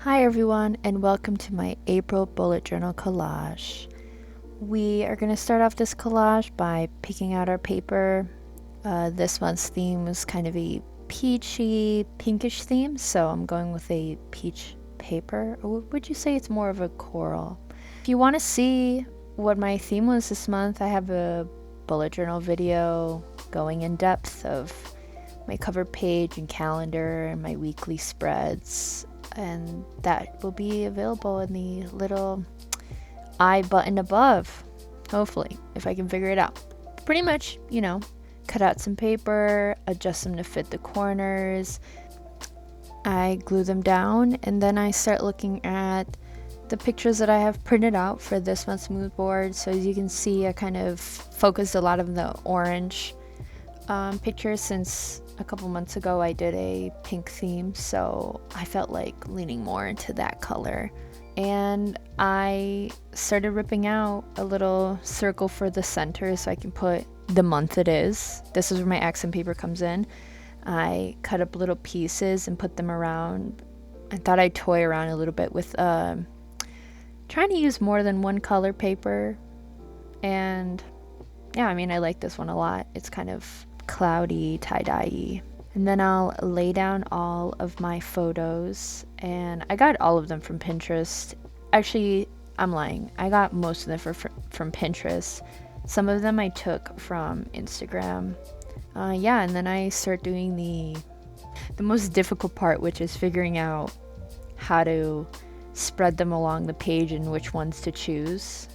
Hi everyone, and welcome to my April bullet journal collage. We are going to start off this collage by picking out our paper. This month's theme was kind of a peachy, pinkish theme, so I'm going with a peach paper. Or would you say it's more of a coral? If you want to see what my theme was this month, I have a bullet journal video going in depth of my cover page and calendar and my weekly spreads, and that will be available in the little I button above, hopefully, if I can figure it out. Pretty much, cut out some paper, adjust them to fit the corners. I glue them down, and then I start looking at the pictures that I have printed out for this month's mood board. So as you can see, I kind of focused a lot of the orange pictures since a couple months ago I did a pink theme, so I felt like leaning more into that color. And I started ripping out a little circle for the center so I can put the month it is. This is where my accent paper comes in. I cut up little pieces and put them around. I thought I'd toy around a little bit with trying to use more than one color paper. And yeah, I like this one a lot. It's kind of cloudy, tie-dye-y. And then I'll lay down all of my photos, and I got all of them from Pinterest. Actually, I'm lying. I got most of them from Pinterest. Some of them I took from Instagram. And then I start doing the most difficult part, which is figuring out how to spread them along the page and which ones to choose.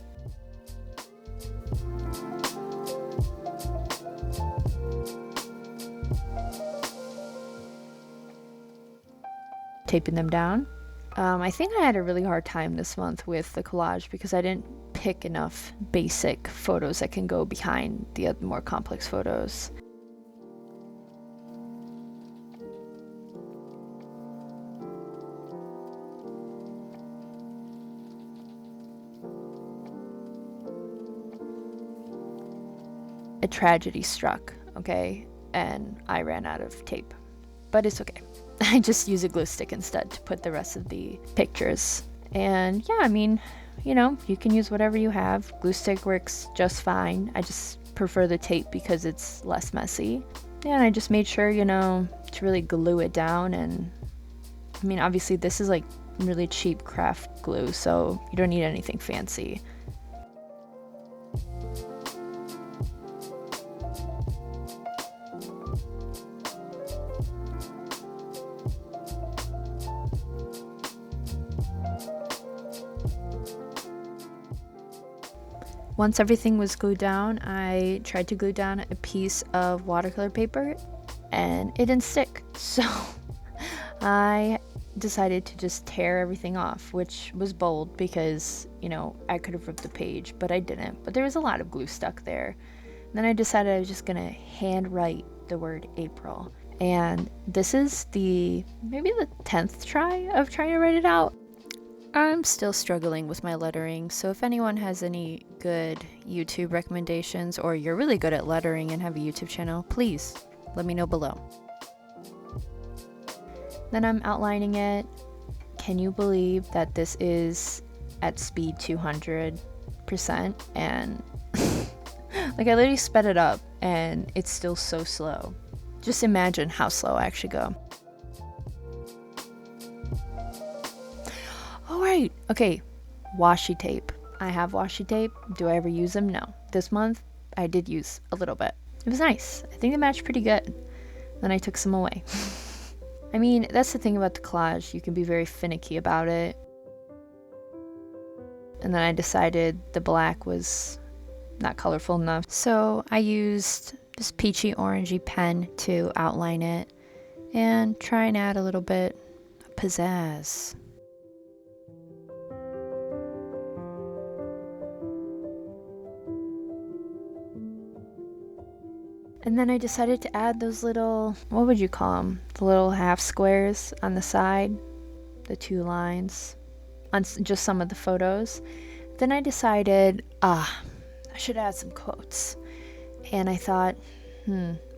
Taping them down. I think I had a really hard time this month with the collage because I didn't pick enough basic photos that can go behind the other more complex photos. A tragedy struck, okay, and I ran out of tape, but it's okay. I just use a glue stick instead to put the rest of the pictures. And yeah, you can use whatever you have. Glue stick works just fine. I just prefer the tape because it's less messy. Yeah, and I just made sure, to really glue it down. And obviously this is like really cheap craft glue, so you don't need anything fancy. Once everything was glued down, I tried to glue down a piece of watercolor paper and it didn't stick. So I decided to just tear everything off, which was bold because, I could have ripped the page, but I didn't. But there was a lot of glue stuck there. And then I decided I was just going to handwrite the word April. And this is maybe the 10th try of trying to write it out. I'm still struggling with my lettering, so if anyone has any good YouTube recommendations, or you're really good at lettering and have a YouTube channel, please let me know below. Then I'm outlining it. Can you believe that this is at speed 200%? And I literally sped it up and it's still so slow. Just imagine how slow I actually go. Alright, okay, washi tape. I have washi tape. Do I ever use them? No. This month, I did use a little bit. It was nice. I think they matched pretty good. Then I took some away. That's the thing about the collage. You can be very finicky about it. And then I decided the black was not colorful enough. So I used this peachy orangey pen to outline it and try and add a little bit of pizzazz. And then I decided to add those little, what would you call them? The little half squares on the side, the two lines, on just some of the photos. Then I decided, I should add some quotes. And I thought,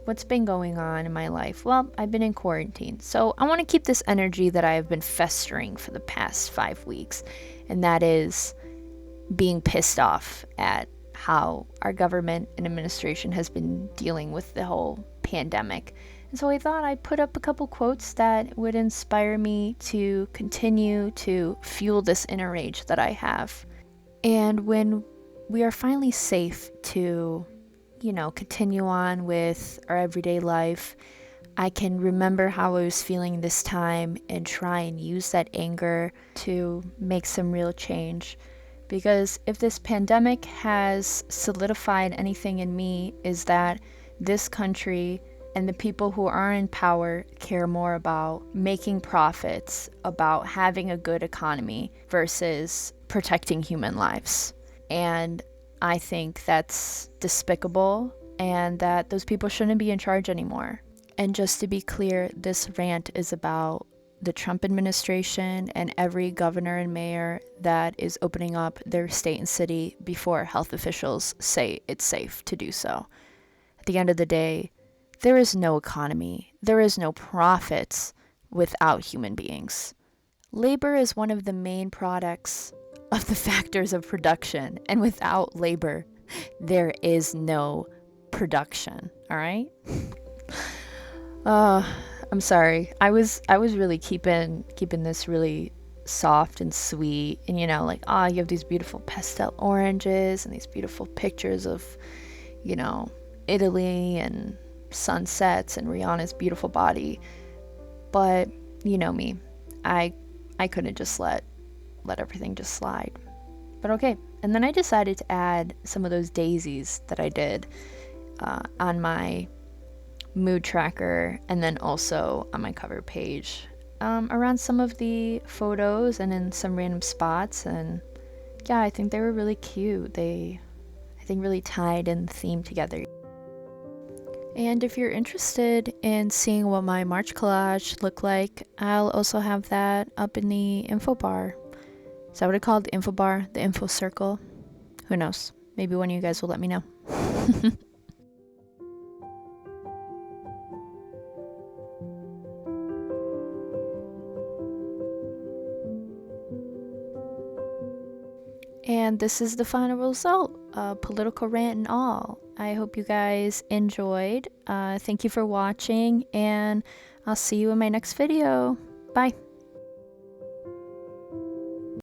what's been going on in my life? Well, I've been in quarantine. So I want to keep this energy that I have been festering for the past 5 weeks, and that is being pissed off at how our government and administration has been dealing with the whole pandemic. And so I thought I'd put up a couple quotes that would inspire me to continue to fuel this inner rage that I have. And when we are finally safe to, continue on with our everyday life, I can remember how I was feeling this time and try and use that anger to make some real change. Because if this pandemic has solidified anything in me, is that this country and the people who are in power care more about making profits, about having a good economy versus protecting human lives. And I think that's despicable and that those people shouldn't be in charge anymore. And just to be clear, this rant is about the Trump administration and every governor and mayor that is opening up their state and city before health officials say it's safe to do so. At the end of the day, there is no economy, there is no profits without human beings. Labor is one of the main products of the factors of production, and without labor, there is no production, all right? I'm sorry. I was really keeping this really soft and sweet, and you have these beautiful pastel oranges and these beautiful pictures of, Italy and sunsets and Rihanna's beautiful body. But you know me, I couldn't just let everything just slide. But okay, and then I decided to add some of those daisies that I did on my mood tracker and then also on my cover page around some of the photos and in some random spots. And yeah, I think they were really cute. I think really tied in the theme together. And if you're interested in seeing what my March collage looked like, I'll also have that up in the info bar. Is that what it's called? The info bar? The info circle? Who knows? Maybe one of you guys will let me know. And this is the final result, political rant and all. I hope you guys enjoyed. Thank you for watching, and I'll see you in my next video. Bye.